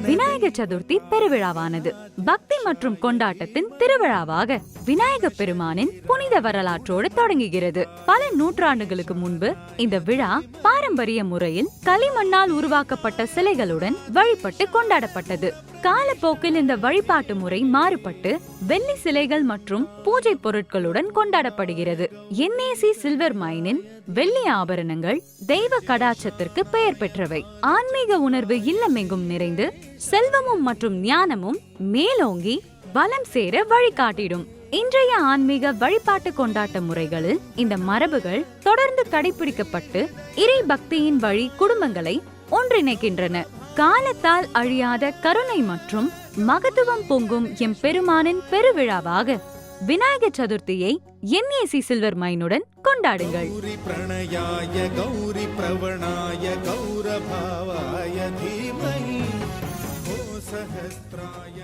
விநாயகர் சதுர்த்தி பெருவிழாவானது பக்தி மற்றும் கொண்டாட்டத்தின் திருவிழாவாக விநாயக பெருமானின் புனித வரலாற்றோடு தொடங்குகிறது. பல நூற்றாண்டுகளுக்கு முன்பு இந்த விழா பாரம்பரிய முறையில் களிமண்ணால் உருவாக்கப்பட்ட சிலைகளுடன் வழிபட்டு கொண்டாடப்பட்டது. காலப்போக்கில் இந்த வழிபாட்டு முறை மாறுபட்டு வெள்ளி சிலைகள் மற்றும் பூஜை பொருட்களுடன் கொண்டாடப்படுகிறது. NAC சில்வர் மைனின் வெள்ளி ஆபரணங்கள் தெய்வ கடாட்சத்திற்கு பெயர் பெற்றவை. ஆன்மீக உணர்வு இல்லமெங்கும் நிறைந்து செல்வமும் மற்றும் ஞானமும் மேலோங்கி வளம் சேர வழிகாட்டிடும். இன்றைய ஆன்மீக வழிபாட்டு கொண்டாட்ட முறைகளில் இந்த மரபுகள் தொடர்ந்து கடைபிடிக்கப்பட்டு இறை பக்தியின் வழி குடும்பங்களை ஒன்றிணைக்கின்றன. காலத்தால் அழியாத கருணை மற்றும் மகத்துவம் பொங்கும் எம் பெருமானின் பெருவிழாவாக விநாயகர் சதுர்த்தியை NAC சில்வர் மைனுடன் கொண்டாடுங்கள். பிரணயாய கௌரி பிரவணாய கௌரபாவாய தீமஹி ஓ சஹஸ்ராய